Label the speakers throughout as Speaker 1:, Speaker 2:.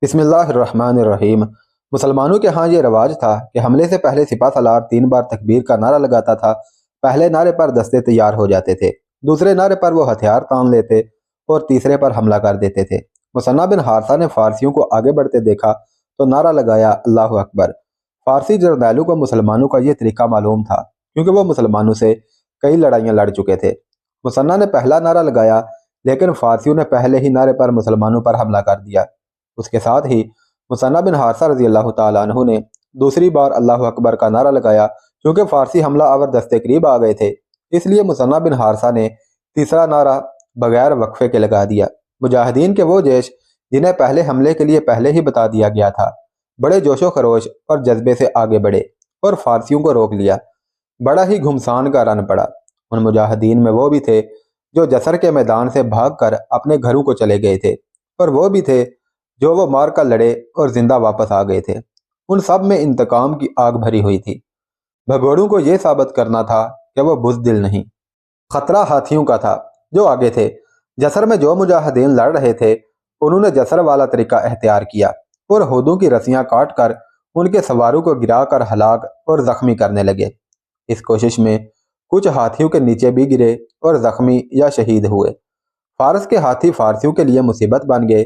Speaker 1: بسم اللہ الرحمن الرحیم۔ مسلمانوں کے ہاں یہ رواج تھا کہ حملے سے پہلے سپہ سالار 3 بار تکبیر کا نعرہ لگاتا تھا۔ پہلے نعرے پر دستے تیار ہو جاتے تھے، دوسرے نعرے پر وہ ہتھیار تان لیتے اور تیسرے پر حملہ کر دیتے تھے۔ مثنہ بن حارثہ نے فارسیوں کو آگے بڑھتے دیکھا تو نعرہ لگایا اللہ اکبر۔ فارسی جرنیلوں کو مسلمانوں کا یہ طریقہ معلوم تھا کیونکہ وہ مسلمانوں سے کئی لڑائیاں لڑ چکے تھے۔ مثنہ نے پہلا نعرہ لگایا لیکن فارسیوں نے پہلے ہی نعرے پر مسلمانوں پر حملہ کر دیا۔ اس کے ساتھ ہی مثنہ بن حارثہ رضی اللہ تعالیٰ عنہ نے دوسری بار اللہ اکبر کا نعرہ لگایا۔ چونکہ فارسی حملہ آور دستے قریب آ گئے تھے اس لیے مثنہ بن حارثہ نے تیسرا نعرہ بغیر وقفے کے لگا دیا۔ مجاہدین کے وہ جیش جنہیں پہلے حملے کے لیے پہلے ہی بتا دیا گیا تھا بڑے جوش و خروش اور جذبے سے آگے بڑھے اور فارسیوں کو روک لیا۔ بڑا ہی گھمسان کا رن پڑا۔ ان مجاہدین میں وہ بھی تھے جو جسر کے میدان سے بھاگ کر اپنے گھروں کو چلے گئے تھے اور وہ بھی تھے جو وہ مار کر لڑے اور زندہ واپس آ گئے تھے۔ ان سب میں انتقام کی آگ بھری ہوئی تھی۔ بھگوڑوں کو یہ ثابت کرنا تھا کہ وہ بزدل نہیں۔ خطرہ ہاتھیوں کا تھا جو آگے تھے۔ جسر میں جو مجاہدین لڑ رہے تھے انہوں نے جسر والا طریقہ اختیار کیا اور ہودوں کی رسیاں کاٹ کر ان کے سواروں کو گرا کر ہلاک اور زخمی کرنے لگے۔ اس کوشش میں کچھ ہاتھیوں کے نیچے بھی گرے اور زخمی یا شہید ہوئے۔ فارس کے ہاتھی فارسیوں کے لیے مصیبت بن گئے۔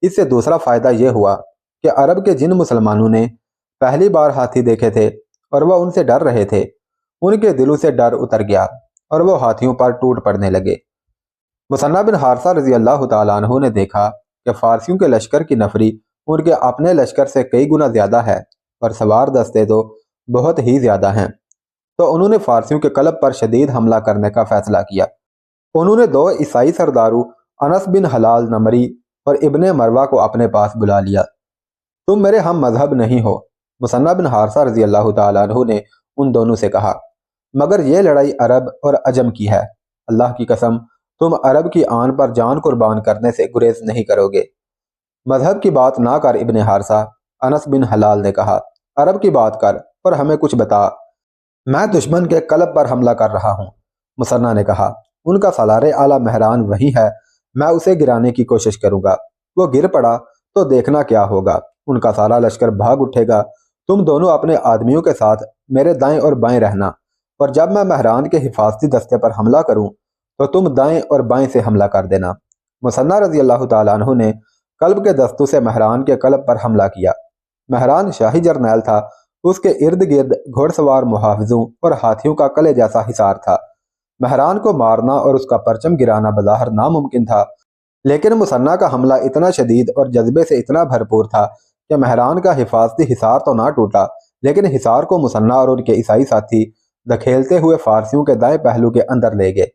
Speaker 1: اس سے دوسرا فائدہ یہ ہوا کہ عرب کے جن مسلمانوں نے پہلی بار ہاتھی دیکھے تھے اور وہ ان سے ڈر رہے تھے ان کے دلوں سے ڈر اتر گیا اور وہ ہاتھیوں پر ٹوٹ پڑنے لگے۔ مثنہ بن حارثہ رضی اللہ تعالیٰ عنہ نے دیکھا کہ فارسیوں کے لشکر کی نفری ان کے اپنے لشکر سے کئی گنا زیادہ ہے اور سوار دستے تو بہت ہی زیادہ ہیں، تو انہوں نے فارسیوں کے قلب پر شدید حملہ کرنے کا فیصلہ کیا۔ انہوں نے 2 عیسائی سرداروں انس بن حلال نمری اور ابن مروہ کو اپنے پاس بلا لیا۔ تم میرے ہم مذہب نہیں ہو، مثنہ بن حارثہ رضی اللہ تعالیٰ عنہ نے ان دونوں سے کہا، مگر یہ لڑائی عرب اور عجم کی ہے۔ اللہ کی قسم تم عرب کی آن پر جان قربان کرنے سے گریز نہیں کرو گے۔ مذہب کی بات نہ کر ابن حارثہ، انس بن حلال نے کہا، عرب کی بات کر اور ہمیں کچھ بتا۔ میں دشمن کے قلب پر حملہ کر رہا ہوں۔ مثنہ نے کہا، ان کا سالار اعلیٰ مہران وہی ہے، میں اسے گرانے کی کوشش کروں گا۔ وہ گر پڑا تو دیکھنا کیا ہوگا، ان کا سارا لشکر بھاگ اٹھے گا۔ تم دونوں اپنے آدمیوں کے ساتھ میرے دائیں اور بائیں رہنا، اور جب میں مہران کے حفاظتی دستے پر حملہ کروں تو تم دائیں اور بائیں سے حملہ کر دینا۔ مثنہ رضی اللہ تعالیٰ عنہ نے قلب کے دستوں سے مہران کے قلب پر حملہ کیا۔ مہران شاہی جرنیل تھا، اس کے ارد گرد گھوڑ سوار محافظوں اور ہاتھیوں کا قلعے جیسا حصار تھا۔ مہران کو مارنا اور اس کا پرچم گرانا بظاہر ناممکن تھا، لیکن مثنہ کا حملہ اتنا شدید اور جذبے سے اتنا بھرپور تھا کہ مہران کا حفاظتی حصار تو نہ ٹوٹا لیکن حصار کو مثنہ اور ان کے عیسائی ساتھی دھکیلتے ہوئے فارسیوں کے دائیں پہلو کے اندر لے گئے۔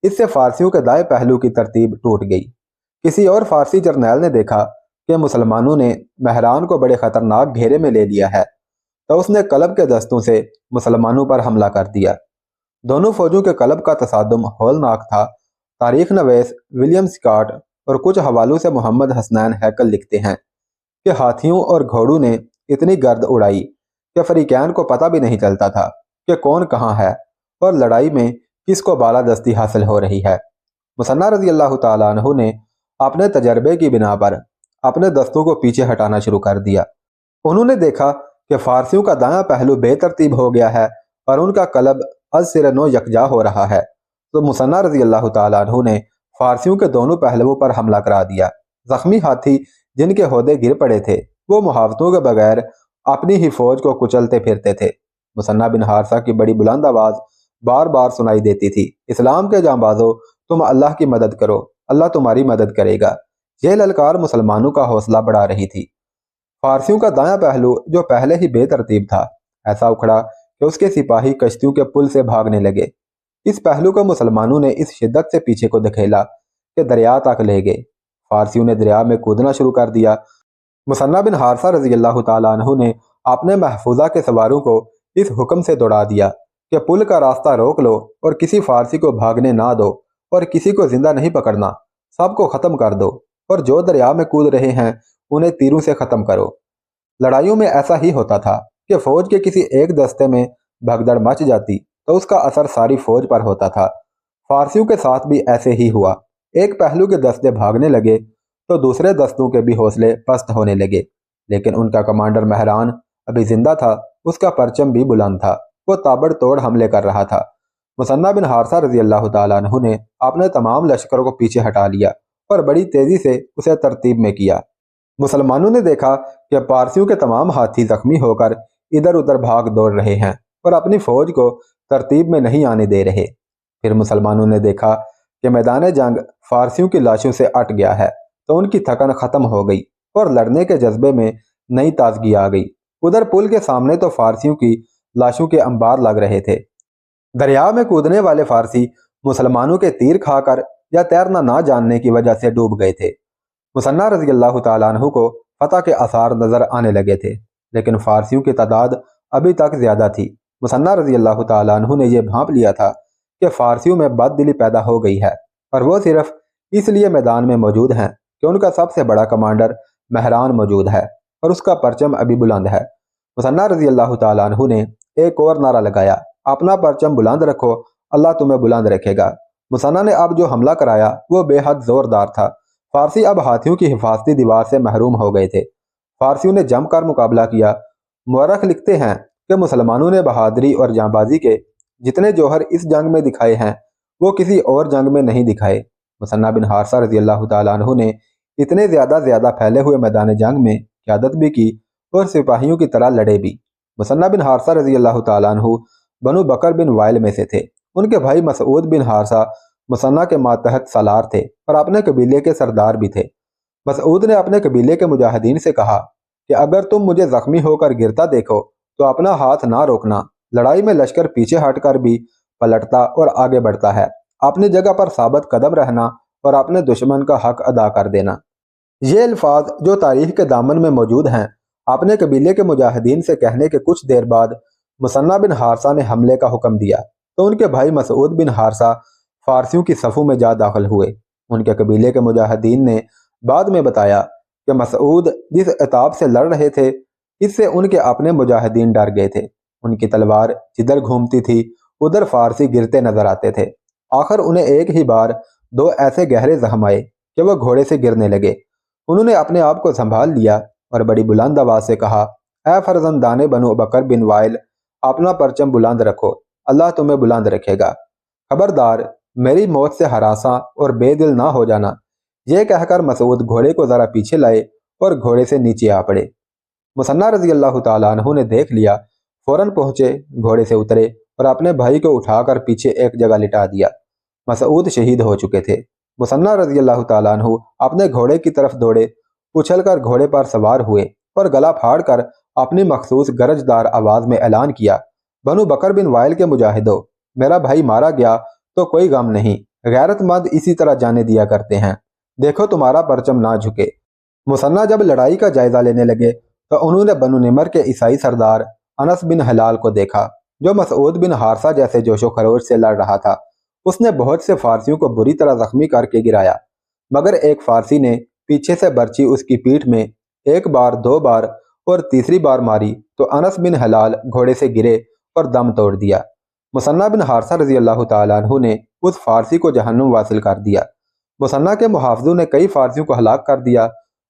Speaker 1: اس سے فارسیوں کے دائیں پہلو کی ترتیب ٹوٹ گئی۔ کسی اور فارسی جرنیل نے دیکھا کہ مسلمانوں نے مہران کو بڑے خطرناک گھیرے میں لے لیا ہے تو اس نے قلب کے دستوں سے مسلمانوں پر حملہ کر دیا۔ دونوں فوجوں کے قلب کا تصادم ہولناک تھا۔ تاریخ نویس ولیم سکاٹ اور کچھ حوالوں سے محمد حسنین ہیکل لکھتے ہیں کہ ہاتھیوں اور گھوڑوں نے اتنی گرد اڑائی کہ فریقین کو پتہ بھی نہیں چلتا تھا کہ کون کہاں ہے اور لڑائی میں کس کو بالادستی حاصل ہو رہی ہے۔ مثنہ رضی اللہ تعالیٰ عنہ نے اپنے تجربے کی بنا پر اپنے دستوں کو پیچھے ہٹانا شروع کر دیا۔ انہوں نے دیکھا کہ فارسیوں کا دایاں پہلو بے ترتیب ہو گیا ہے اور ان کا قلب از سر نو یکجا ہو رہا ہے، تو مثنہ رضی اللہ تعالیٰ عنہ نے فارسیوں کے دونوں پہلوؤں پر حملہ کرا دیا۔ زخمی ہاتھی جن کے ہودے گر پڑے تھے وہ محاوطوں کے بغیر اپنی ہی فوج کو کچلتے پھرتے تھے۔ مثنہ بن حارثہ کی بڑی بلند آواز بار بار سنائی دیتی تھی، اسلام کے جانبازوں تم اللہ کی مدد کرو، اللہ تمہاری مدد کرے گا۔ یہ للکار مسلمانوں کا حوصلہ بڑھا رہی تھی۔ فارسیوں کا دایاں پہلو جو پہلے ہی بے ترتیب تھا ایسا اکھڑا کہ اس کے سپاہی کشتیوں کے پل سے بھاگنے لگے۔ اس پہلو کو مسلمانوں نے اس شدت سے پیچھے کو دھکیلا کہ دریا تک لے گئے۔ فارسیوں نے دریا میں کودنا شروع کر دیا۔ مثنہ بن حارثہ رضی اللہ تعالیٰ عنہ نے اپنے محفوظہ کے سواروں کو اس حکم سے دوڑا دیا کہ پل کا راستہ روک لو اور کسی فارسی کو بھاگنے نہ دو اور کسی کو زندہ نہیں پکڑنا، سب کو ختم کر دو اور جو دریا میں کود رہے ہیں انہیں تیروں سے ختم کرو۔ لڑائیوں میں ایسا ہی ہوتا تھا کہ فوج کے کسی ایک دستے میں بھگدڑ مچ جاتی تو اس کا اثر ساری فوج پر ہوتا تھا۔ فارسیوں کے ساتھ بھی ایسے ہی ہوا۔ ایک پہلو کے دستے بھاگنے لگے تو دوسرے دستوں کے بھی حوصلے پست ہونے لگے، لیکن ان کا کمانڈر مہران ابھی زندہ تھا، اس کا پرچم بھی بلند تھا، وہ تابڑ توڑ حملے کر رہا تھا۔ مثنہ بن حارثہ رضی اللہ تعالیٰ عنہ نے اپنے تمام لشکروں کو پیچھے ہٹا لیا اور بڑی تیزی سے اسے ترتیب میں کیا۔ مسلمانوں نے دیکھا کہ پارسیوں کے تمام ہاتھی زخمی ہو کر ادھر ادھر بھاگ دوڑ رہے ہیں اور اپنی فوج کو ترتیب میں نہیں آنے دے رہے۔ پھر مسلمانوں نے دیکھا کہ میدان جنگ فارسیوں کی لاشوں سے اٹ گیا ہے، تو ان کی تھکن ختم ہو گئی اور لڑنے کے جذبے میں نئی تازگی آ گئی۔ ادھر پل کے سامنے تو فارسیوں کی لاشوں کے انبار لگ رہے تھے۔ دریا میں کودنے والے فارسی مسلمانوں کے تیر کھا کر یا تیرنا نہ جاننے کی وجہ سے ڈوب گئے تھے۔ مثنہ رضی اللہ تعالیٰ عنہ کو فتح کے آثار نظر آنے لگے تھے، لیکن فارسیوں کی تعداد ابھی تک زیادہ تھی۔ مثنہ رضی اللہ تعالیٰ عنہ نے یہ بھانپ لیا تھا کہ فارسیوں میں بد دلی پیدا ہو گئی ہے، اور وہ صرف اس لیے میدان میں موجود ہیں کہ ان کا سب سے بڑا کمانڈر مہران موجود ہے اور اس کا پرچم ابھی بلند ہے۔ مثنہ رضی اللہ تعالیٰ عنہ نے ایک اور نعرہ لگایا، اپنا پرچم بلند رکھو، اللہ تمہیں بلند رکھے گا۔ مثنہ نے اب جو حملہ کرایا وہ بے حد زوردار تھا۔ فارسی اب ہاتھیوں کی حفاظتی دیوار سے محروم ہو گئے تھے۔ فارسیوں نے جم کر مقابلہ کیا۔ مورخ لکھتے ہیں کہ مسلمانوں نے بہادری اور جانبازی کے جتنے جوہر اس جنگ میں دکھائے ہیں وہ کسی اور جنگ میں نہیں دکھائے۔ مثنہ بن حارثہ رضی اللہ تعالیٰ عنہ نے اتنے زیادہ پھیلے ہوئے میدان جنگ میں قیادت بھی کی اور سپاہیوں کی طرح لڑے بھی۔ مثنہ بن حارثہ رضی اللہ تعالیٰ عنہ بنو بکر بن وائل میں سے تھے۔ ان کے بھائی مسعود بن حارثہ مثنہ کے ماتحت سالار تھے اور اپنے قبیلے کے سردار بھی تھے۔ مسعود نے اپنے قبیلے کے مجاہدین سے کہا کہ اگر تم مجھے زخمی ہو کر گرتا دیکھو تو اپنا ہاتھ نہ روکنا، لڑائی میں لشکر پیچھے ہٹ کر بھی پلٹتا اور آگے بڑھتا ہے، اپنی جگہ پر ثابت قدم رہنا اور اپنے دشمن کا حق ادا کر دینا۔ یہ الفاظ جو تاریخ کے دامن میں موجود ہیں اپنے قبیلے کے مجاہدین سے کہنے کے کچھ دیر بعد مثنہ بن حارثہ نے حملے کا حکم دیا تو ان کے بھائی مسعود بن حارثہ فارسیوں کی صفوں میں جا داخل ہوئے۔ ان کے قبیلے کے مجاہدین نے بعد میں بتایا کہ مسعود جس عتاب سے لڑ رہے تھے اس سے ان کے اپنے مجاہدین ڈر گئے تھے۔ ان کی تلوار جدھر گھومتی تھی ادھر فارسی گرتے نظر آتے تھے۔ آخر انہیں ایک ہی بار دو ایسے گہرے زخم آئے کہ وہ گھوڑے سے گرنے لگے۔ انہوں نے اپنے آپ کو سنبھال لیا اور بڑی بلند آواز سے کہا، اے فرزندان بنو بکر بن وائل، اپنا پرچم بلند رکھو، اللہ تمہیں بلند رکھے گا۔ خبردار، میری موت سے ہراساں اور بے دل نہ ہو جانا۔ یہ کہہ کر مسعود گھوڑے کو ذرا پیچھے لائے اور گھوڑے سے نیچے آ پڑے۔ مثنہ رضی اللہ تعالیٰ عنہ نے دیکھ لیا، فوراً پہنچے، گھوڑے سے اترے اور اپنے بھائی کو اٹھا کر پیچھے ایک جگہ لٹا دیا۔ مسعود شہید ہو چکے تھے۔ مثنہ رضی اللہ تعالیٰ عنہ اپنے گھوڑے کی طرف دوڑے، اچھل کر گھوڑے پر سوار ہوئے اور گلا پھاڑ کر اپنی مخصوص گرجدار آواز میں اعلان کیا، بنو بکر بن وائل کے مجاہدوں، میرا بھائی مارا گیا تو کوئی غم نہیں، غیرت مند اسی طرح جانے دیا کرتے ہیں، دیکھو تمہارا پرچم نہ جھکے۔ مثنہ جب لڑائی کا جائزہ لینے لگے تو انہوں نے بنو نمر کے عیسائی سردار انس بن ہلال کو دیکھا جو مسعود بن حارثہ جیسے جوش و خروش سے لڑ رہا تھا۔ اس نے بہت سے فارسیوں کو بری طرح زخمی کر کے گرایا، مگر ایک فارسی نے پیچھے سے برچی اس کی پیٹھ میں ایک بار، دو بار اور تیسری بار ماری تو انس بن ہلال گھوڑے سے گرے اور دم توڑ دیا۔ مثنہ بن حارثہ رضی اللہ تعالیٰ عنہ نے اس فارسی کو جہنم واصل کر دیا۔ مثنہ کے محافظوں نے کئی فارسیوں کو ہلاک کر دیا۔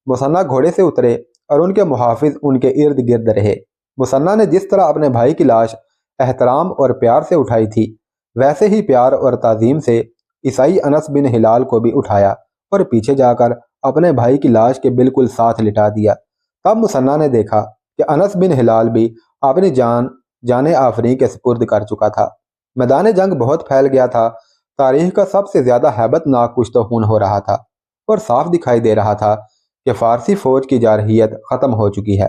Speaker 1: مثنہ گھوڑے سے اترے اور ان کے محافظ ان کے ارد گرد رہے۔ مثنہ نے جس طرح اپنے بھائی کی لاش احترام اور پیار سے اٹھائی تھی ویسے ہی پیار اور تعظیم سے عیسائی انس بن ہلال کو بھی اٹھایا اور پیچھے جا کر اپنے بھائی کی لاش کے بالکل ساتھ لٹا دیا۔ تب مثنہ نے دیکھا کہ انس بن ہلال بھی اپنی جان آفریں کے سپرد کر چکا تھا۔ میدان جنگ بہت پھیل گیا تھا۔ تاریخ کا سب سے زیادہ ہیبت ناک کشت و خون ہو رہا تھا اور صاف دکھائی دے رہا تھا کہ فارسی فوج کی جارحیت ختم ہو چکی ہے۔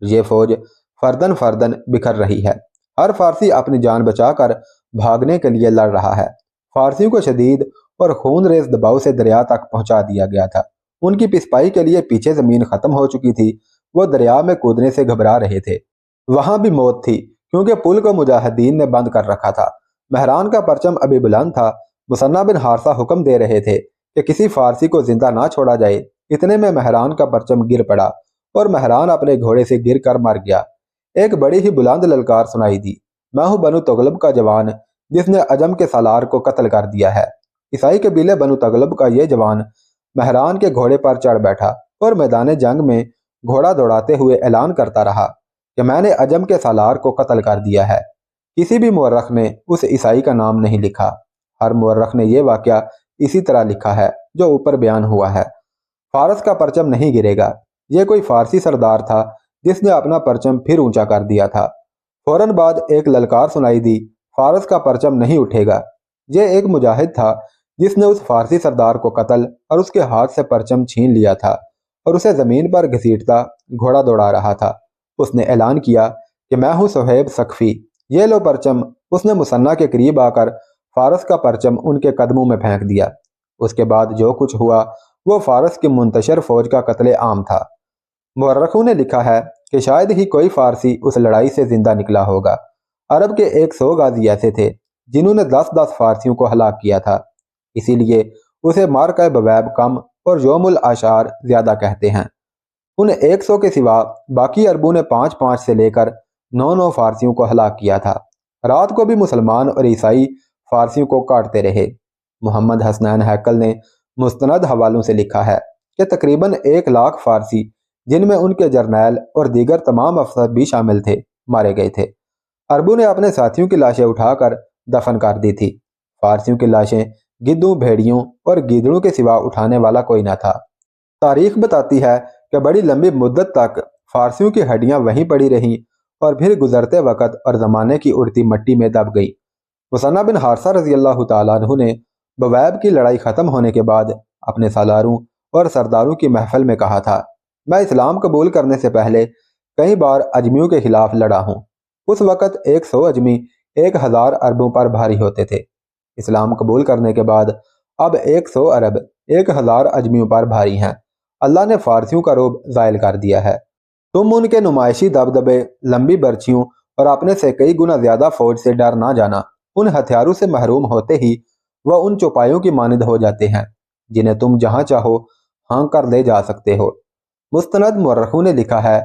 Speaker 1: یہ فوج فردن فردن بکھر رہی ہے۔ ہر فارسی اپنی جان بچا کر بھاگنے کے لیے لڑ رہا ہے۔ فارسیوں کو شدید اور خون ریز دباؤ سے دریا تک پہنچا دیا گیا تھا۔ ان کی پسپائی کے لیے پیچھے زمین ختم ہو چکی تھی۔ وہ دریا میں کودنے سے گھبرا رہے تھے۔ وہاں بھی موت تھی کیونکہ پل کو مجاہدین نے بند کر رکھا تھا۔ مہران کا پرچم ابھی بلند تھا۔ مثنہ بن حارثہ حکم دے رہے تھے کہ کسی فارسی کو زندہ نہ چھوڑا جائے۔ اتنے میں مہران کا پرچم گر پڑا اور مہران اپنے گھوڑے سے گر کر مر گیا۔ ایک بڑی ہی بلند للکار سنائی دی، میں ہوں بنو تغلب کا جوان جس نے عجم کے سالار کو قتل کر دیا ہے۔ عیسائی قبیلے بنو تغلب کا یہ جوان مہران کے گھوڑے پر چڑھ بیٹھا اور میدان جنگ میں گھوڑا دوڑاتے ہوئے اعلان کرتا رہا کہ میں نے عجم کے سالار کو قتل کر دیا ہے۔ کسی بھی مورخ نے اس عیسائی کا نام نہیں لکھا۔ ہر مورخ نے یہ واقعہ اسی طرح لکھا ہے جو اوپر بیان ہوا ہے۔ فارس کا پرچم نہیں گرے گا۔ یہ کوئی فارسی سردار تھا جس نے اپنا پرچم پھر اونچا کر دیا تھا۔ فوراً بعد ایک للکار سنائی دی، فارس کا پرچم نہیں اٹھے گا۔ یہ ایک مجاہد تھا جس نے اس فارسی سردار کو قتل اور اس کے ہاتھ سے پرچم چھین لیا تھا اور اسے زمین پر گھسیٹتا گھوڑا دوڑا رہا تھا۔ اس نے اعلان کیا کہ میں ہوں صہیب ثقفی، یہ لو پرچم۔ اس نے مثنیٰ کے قریب آ کر فارس کا پرچم ان کے قدموں میں پھینک دیا۔ اس کے بعد جو کچھ ہوا وہ فارس کی منتشر فوج کا قتل عام تھا۔ مورخوں نے لکھا ہے کہ شاید ہی کوئی فارسی اس لڑائی سے زندہ نکلا ہوگا۔ عرب کے 100 غازی ایسے تھے جنہوں نے 10 فارسیوں کو ہلاک کیا تھا، اسی لیے اسے مارکہ بویب کم اور یوم العاشار زیادہ کہتے ہیں۔ ان 100 کے سوا باقی عربوں نے 5 سے لے کر 9 فارسیوں کو ہلاک کیا تھا۔ رات کو بھی مسلمان اور عیسائی فارسیوں کو کاٹتے رہے۔ محمد حسنین ہیکل نے مستند حوالوں سے لکھا ہے کہ تقریباً 1 لاکھ فارسی، جن میں ان کے جرنیل اور دیگر تمام افسر بھی شامل تھے، مارے گئے تھے۔ عربوں نے اپنے ساتھیوں کی لاشیں اٹھا کر دفن کر دی تھی۔ فارسیوں کی لاشیں گدھوں، بھیڑیوں اور گیدڑوں کے سوا اٹھانے والا کوئی نہ تھا۔ تاریخ بتاتی ہے کہ بڑی لمبی مدت تک فارسیوں کی ہڈیاں وہیں پڑی رہیں اور پھر گزرتے وقت اور زمانے کی اڑتی مٹی میں دب گئی۔ مثنیٰ بن حارثہ رضی اللہ تعالیٰ عنہ نے بویب کی لڑائی ختم ہونے کے بعد اپنے سالاروں اور سرداروں کی محفل میں کہا تھا، میں اسلام قبول کرنے سے پہلے کئی بار اجمیوں کے خلاف لڑا ہوں۔ اس وقت 100 اجمی 1000 عربوں پر بھاری ہوتے تھے۔ اسلام قبول کرنے کے بعد اب 100 عرب 1000 اجمیوں پر بھاری ہیں۔ اللہ نے فارسیوں کا رعب زائل کر دیا ہے۔ تم ان کے نمائشی دبدبے، لمبی برچھیوں اور اپنے سے کئی گنا زیادہ فوج سے ڈر نہ جانا۔ ان ہتھیاروں سے محروم ہوتے ہی وہ ان چوپایوں کی مانند ہو جاتے ہیں جنہیں تم جہاں چاہو ہانک کر لے جا سکتے ہو۔ مستند مورخوں نے لکھا ہے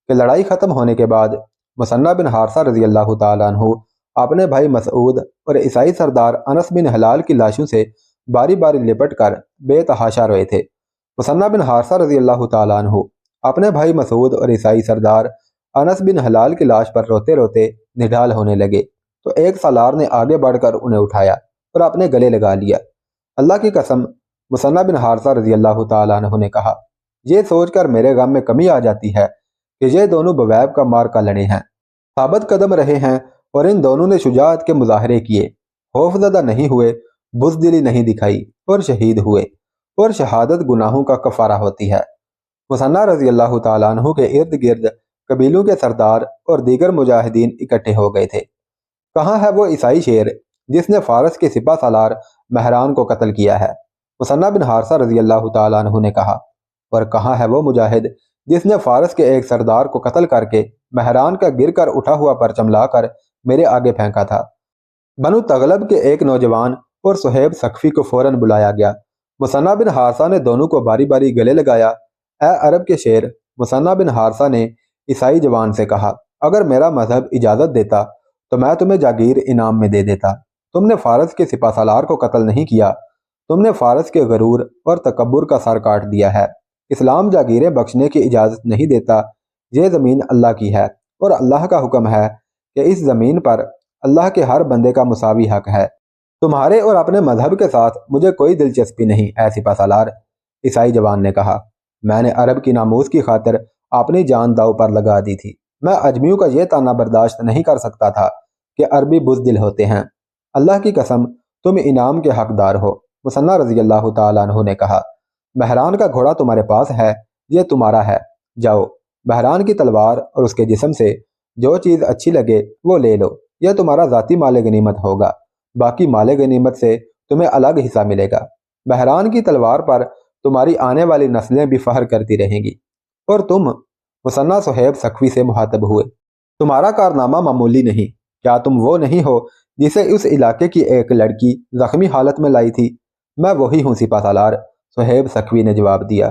Speaker 1: کہ لڑائی ختم ہونے کے بعد مثنیٰ بن حارثہ رضی اللہ تعالیٰ عنہ اپنے بھائی مسعود اور عیسائی سردار انس بن ہلال کی لاشوں سے باری باری لپٹ کر بے تحاشا روئے تھے۔ مثنیٰ بن حارثہ رضی اللہ تعالیٰ عنہ اپنے بھائی مسعود اور عیسائی سردار انس بن ہلال کی لاش پر روتے روتے نڈھال ہونے لگے تو ایک سالار نے آگے بڑھ کر انہیں اٹھایا اور اپنے گلے لگا لیا۔ اللہ کی قسم، مثنیٰ بن حارثہ رضی اللہ تعالیٰ عنہ نے کہا، یہ سوچ کر میرے غم میں کمی آ جاتی ہے کہ یہ دونوں بویب کا مارکا لڑے ہیں، ثابت قدم رہے ہیں اور ان دونوں نے شجاعت کے مظاہرے کیے، خوف زدہ نہیں ہوئے، بزدلی نہیں دکھائی اور شہید ہوئے، اور شہادت گناہوں کا کفارہ ہوتی ہے۔ مثنیٰ رضی اللہ تعالیٰ عنہ کے ارد گرد قبیلوں کے سردار اور دیگر مجاہدین اکٹھے ہو گئے تھے۔ کہاں ہے وہ عیسائی شیر جس نے فارس کے سپہ سالار مہران کو قتل کیا ہے؟ مثنیٰ بن حارثہ رضی اللہ تعالیٰ عنہ نے کہا، اور کہاں ہے وہ مجاہد جس نے فارس کے ایک سردار کو قتل کر کے مہران کا گر کر اٹھا ہوا پرچم لا کر میرے آگے پھینکا تھا؟ بنو تغلب کے ایک نوجوان اور صہیب ثقفی کو فوراً بلایا گیا۔ مثنیٰ بن حارثہ نے دونوں کو باری باری گلے لگایا۔ اے عرب کے شیر، مثنیٰ بن حارثہ نے عیسائی جوان سے کہا، اگر میرا مذہب اجازت دیتا تو میں تمہیں جاگیر انعام میں دے دیتا۔ تم نے فارس کے سپہ سالار کو قتل نہیں کیا، تم نے فارس کے غرور اور تکبر کا سر کاٹ دیا ہے۔ اسلام جاگیریں بخشنے کی اجازت نہیں دیتا، یہ زمین اللہ کی ہے اور اللہ کا حکم ہے کہ اس زمین پر اللہ کے ہر بندے کا مساوی حق ہے۔ تمہارے اور اپنے مذہب کے ساتھ مجھے کوئی دلچسپی نہیں اے سپہ سالار، عیسائی جوان نے کہا۔ میں نے عرب کی ناموس کی خاطر اپنی جان داؤ پر لگا دی تھی۔ میں اجمیوں کا یہ تانا برداشت نہیں کر سکتا تھا کہ عربی بزدل ہوتے ہیں۔ اللہ کی قسم، تم انعام کے حقدار ہو۔ مثنیٰ رضی اللہ تعالیٰ عنہ نے کہا، مہران کا گھوڑا تمہارے پاس ہے، یہ تمہارا ہے، جاؤ مہران کی تلوار اور اس کے جسم سے جو چیز اچھی لگے وہ لے لو، یہ تمہارا ذاتی مال غنیمت ہوگا، باقی مال غنیمت سے تمہیں الگ حصہ ملے گا۔ مہران کی تلوار پر تمہاری آنے والی نسلیں بھی فخر کرتی رہیں گی۔ اور تم مثنیٰ صہیب ثقفی سے مخاطب ہوئے، تمہارا کارنامہ معمولی نہیں، کیا تم وہ نہیں ہو جسے اس علاقے کی ایک لڑکی زخمی حالت میں لائی تھی؟ میں وہی ہوں سپہ سالار، صہیب ثقفی نے جواب دیا۔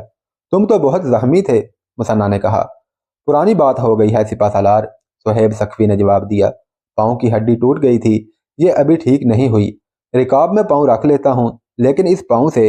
Speaker 1: تم تو بہت زخمی تھے، مثنیٰ نے کہا۔ پرانی بات ہو گئی ہے سپہ سالار، صہیب ثقفی نے جواب دیا۔ پاؤں کی ہڈی ٹوٹ گئی تھی، یہ ابھی ٹھیک نہیں ہوئی۔ رکاب میں پاؤں رکھ لیتا ہوں، لیکن اس پاؤں سے